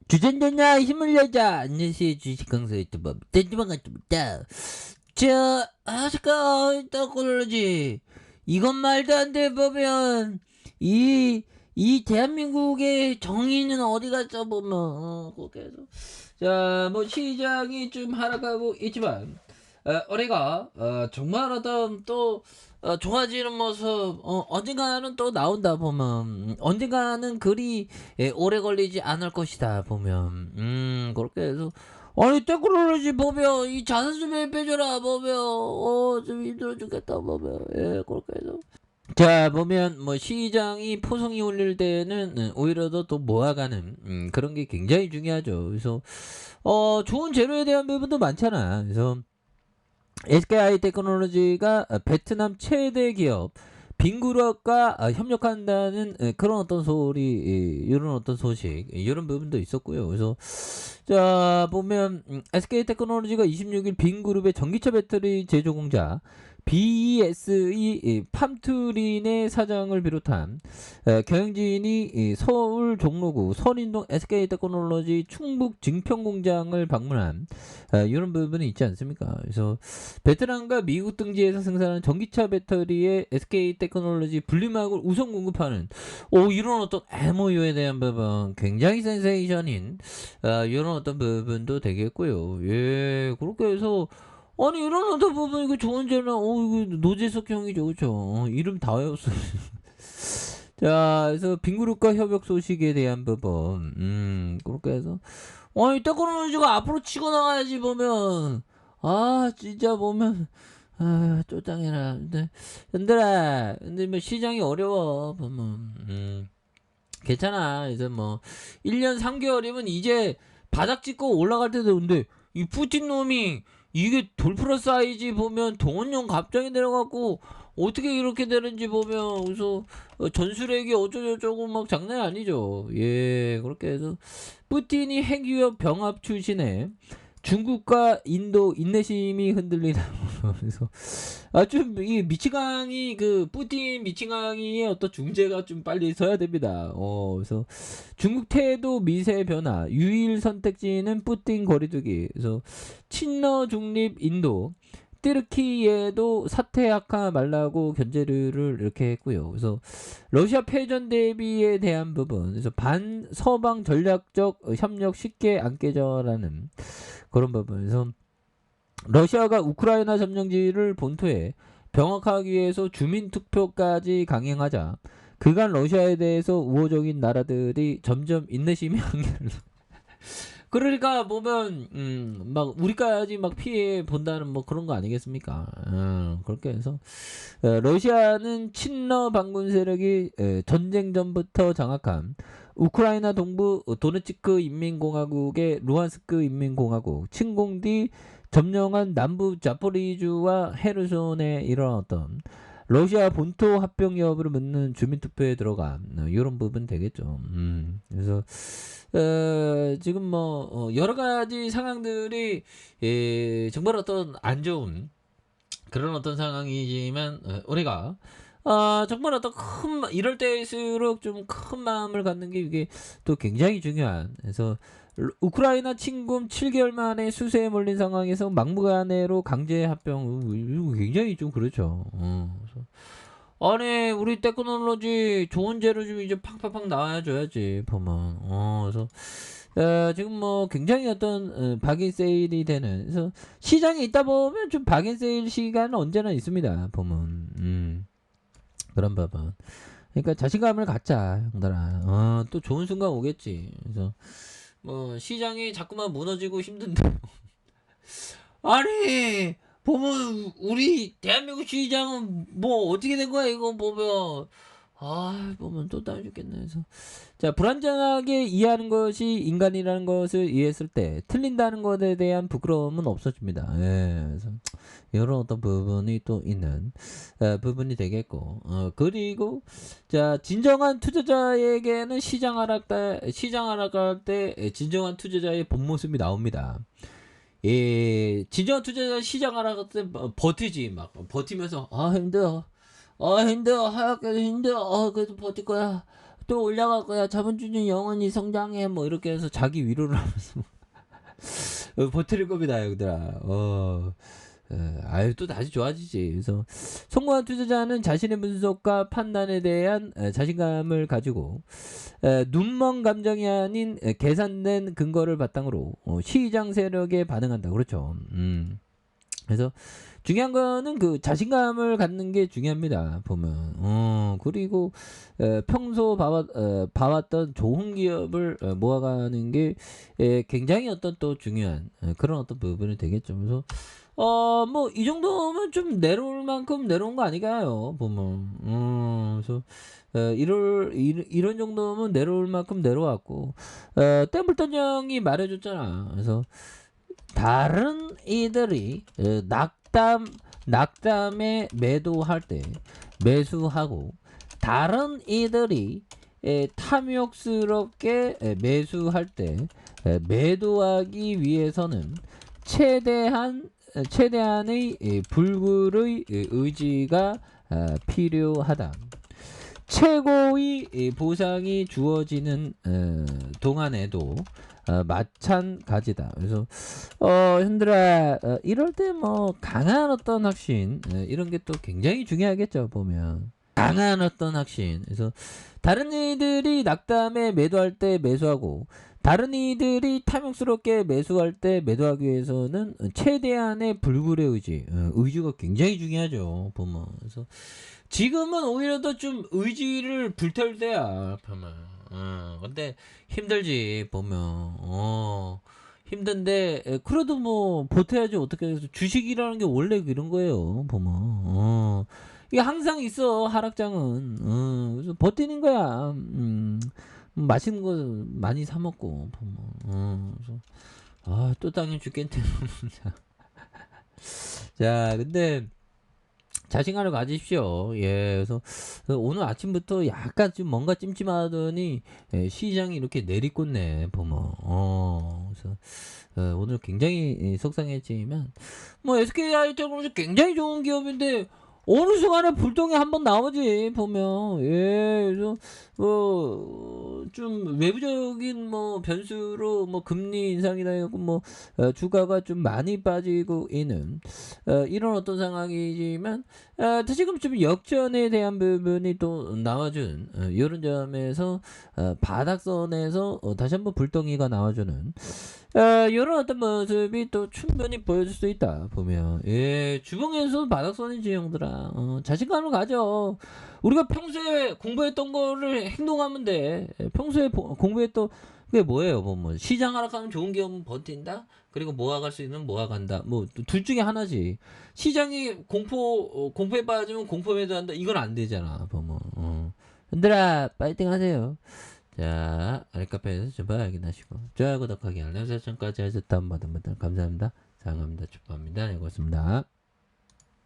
주전자나 힘을 내자. 안녕하세요. 주식 강사 유튜버 댄지방 같습니다. 잠깐 떡콜로지 이건 말도 안 돼. 보면 이 대한민국의 정의는 어디 갔어 보면 그렇게 해서 뭐 시장이 좀 하락하고 있지만 올해가 정말 어떤 또 좋아지는 모습 언젠가는 또 나온다 보면 언젠가는 그리 오래 걸리지 않을 것이다 보면 그렇게 해서 아니 테크놀로지 보면 이 자산 좀 빼줘라 보면 좀 힘들어 죽겠다 보면 그렇게 해서 자 보면 뭐 시장이 포성이 올릴 때는 오히려 더 모아가는 그런 게 굉장히 중요하죠. 그래서 좋은 재료에 대한 부분도 많잖아. 그래서 SKI 테크놀로지가 베트남 최대 기업 빙그룹과 협력한다는 그런 어떤 소리, 이런 어떤 소식, 이런 부분도 있었고요. 그래서 자 보면 SK 테크놀로지가 26일 빙그룹의 전기차 배터리 제조 공장 BESE 팜투린의 사장을 비롯한 경영진이 서울 종로구 선인동 SK 테크놀로지 충북 증평 공장을 방문한 이런 부분이 있지 않습니까? 그래서 베트남과 미국 등지에서 생산하는 전기차 배터리에 SK 테크놀로지 분리막을 우선 공급하는 이런 어떤 MOU에 대한 부분 굉장히 센세이션인 이런 어떤 부분도 되겠고요. 예, 그렇게 해서 아니 이런 어떤 부분 이거 좋은 제는 이거 노재석 형이죠, 그렇죠? 이름 다 외웠어. 자, 그래서 빙그룹과 협력 소식에 대한 부분, 그렇게 해서 아니 테크놀로지가 앞으로 치고 나가야지 보면 진짜 보면 쫄짱해라. 근데 근데 뭐 시장이 어려워 보면 괜찮아. 이제 뭐 1년 3개월이면 이제 바닥 찍고 올라갈 때도 근데 이 푸틴 놈이 이게 돌프라 사이즈 보면 동원령 갑자기 내려갖고 어떻게 이렇게 되는지 보면 그래서 전술핵이 어쩌고저쩌고 막 장난 아니죠. 예, 그렇게 해서 푸틴이 핵위협 병합 출신에 중국과 인도 인내심이 흔들리다. 그래서 좀 이 미치광이 그 푸틴 미치광이의 어떤 중재가 좀 빨리 서야 됩니다. 그래서 중국 태도 미세 변화 유일 선택지는 푸틴 거리두기. 그래서 친러 중립 인도 띠르키예도 사태 악화 말라고 견제를 이렇게 했고요. 그래서 러시아 패전 대비에 대한 부분, 그래서 반 서방 전략적 협력 쉽게 안 깨져라는 그런 부분에서 러시아가 우크라이나 점령지를 본토에 병합하기 위해서 주민투표까지 강행하자 그간 러시아에 대해서 우호적인 나라들이 점점 인내심이 한계를 그러니까 보면 막 우리까지 막 피해 본다는 뭐 그런 거 아니겠습니까? 그렇게 해서 러시아는 친러 반군 세력이 전쟁 전부터 장악한 우크라이나 동부 도네츠크 인민공화국의 루안스크 인민공화국 침공 뒤 점령한 남부 자포리주와 헤르손의 이런 어떤 러시아 본토 합병 여부를 묻는 주민투표에 들어간 이런 부분 되겠죠. 그래서 지금 뭐 여러 가지 상황들이 정말 어떤 안 좋은 그런 어떤 상황이지만 우리가 정말 어떤 이럴 때일수록 좀 큰 마음을 갖는 게 이게 또 굉장히 중요한. 그래서 우크라이나 침공 7개월 만에 수세에 몰린 상황에서 막무가내로 강제 합병 이거 굉장히 좀 그렇죠. 그래서 아니 우리 테크놀로지 좋은 재료 좀 이제 팍팍팍 나와줘야지 보면 그래서 지금 뭐 굉장히 어떤 박인 세일이 되는 그래서 시장에 있다 보면 좀 박인 세일 시간은 언제나 있습니다 보면 그런 부분 그러니까 자신감을 갖자 형들아 또 좋은 순간 오겠지 그래서 뭐 시장이 자꾸만 무너지고 힘든데 아니 보면 우리 대한민국 시장은 뭐 어떻게 된 거야 이거 보면 보면 또 따져 죽겠네 그래서 자 불완전하게 이해하는 것이 인간이라는 것을 이해했을 때 틀린다는 것에 대한 부끄러움은 없어집니다. 예, 그래서 이런 어떤 부분이 또 있는 부분이 되겠고 그리고 자 진정한 투자자에게는 시장 하락할 때 진정한 투자자의 본 모습이 나옵니다. 진정한 투자자 시장 하락할 때 버티지 막 버티면서 힘들어 힘들어 하얗게 힘들어 그래도 버틸 거야 또 올라갈 거야. 자본주의는 영원히 성장해. 뭐 이렇게 해서 자기 위로를 하면서 버틸 겁니다, 여기들아. 아유 또 다시 좋아지지. 그래서 성공한 투자자는 자신의 분석과 판단에 대한 자신감을 가지고 눈먼 감정이 아닌 계산된 근거를 바탕으로 시장 세력에 반응한다. 그렇죠. 그래서 중요한 거는 그 자신감을 갖는 게 중요합니다. 보면 그리고 평소 봐왔던 좋은 기업을 모아가는 게 굉장히 어떤 또 중요한 그런 어떤 부분이 되겠죠. 그래서 뭐 이 정도면 좀 내려올 만큼 내려온 거 아닌가요? 보면 그래서 이런 정도면 내려올 만큼 내려왔고 템플턴 형이 말해줬잖아. 그래서 다른 이들이 낙담에 매도할 때 매수하고 다른 이들이 탐욕스럽게 매수할 때 매도하기 위해서는 최대한의 불굴의 의지가 필요하다. 최고의 보상이 주어지는 동안에도 마찬가지다. 그래서 형들아 이럴 때 뭐 강한 어떤 확신 이런 게 또 굉장히 중요하겠죠. 보면 강한 어떤 확신. 그래서 다른 이들이 낙담에 매도할 때 매수하고 다른 이들이 탐욕스럽게 매수할 때 매도하기 위해서는 최대한의 불굴의 의지, 의지가 굉장히 중요하죠. 보면 그래서 지금은 오히려 더 좀 의지를 불태울 때야. 보면 근데 힘들지. 보면 힘든데 그래도 뭐 버텨야지. 어떻게 해서 주식이라는 게 원래 그런 거예요. 보면 이게 항상 있어. 하락장은 그래서 버티는 거야. 맛있는 거 많이 사 먹고 보면 그래서 또 당연 죽겠네. 자 근데 자신감을 가지십시오. 예, 그래서 오늘 아침부터 약간 좀 뭔가 찜찜하더니 시장이 이렇게 내리꽂네. 보면 그래서 오늘 굉장히 속상했지만 뭐 SK하이텍은 굉장히 좋은 기업인데 어느 순간에 불똥이 한번 나오지. 보면 그래서 좀 외부적인 뭐 변수로 뭐 금리 인상이나 해갖고 뭐 주가가 좀 많이 빠지고 있는 이런 어떤 상황이지만 지금 좀 역전에 대한 부분이 또 나와준 이런 점에서 바닥선에서 다시 한번 불똥이가 나와주는 이런 어떤 모습이 또 충분히 보여줄 수 있다. 보면 주봉에서 바닥선이지 형들아. 자신감을 가져. 우리가 평소에 공부했던 거를 행동하면 돼. 평소에 공부했던 그게 뭐예요? 뭐 시장 하락하면 좋은 기업은 버틴다. 그리고 모아갈 수 있는 모아간다. 뭐 둘 중에 하나지. 시장이 공포에 빠지면 공포 매도한다. 이건 안 되잖아. 보면 흔들아 파이팅 하세요. 자 알카페에서 주말 확인하시고 좋아요 구독하기 알람 설정까지 하셨다는 모든 분들 감사합니다. 사랑합니다. 축복합니다. 네, 고맙습니다.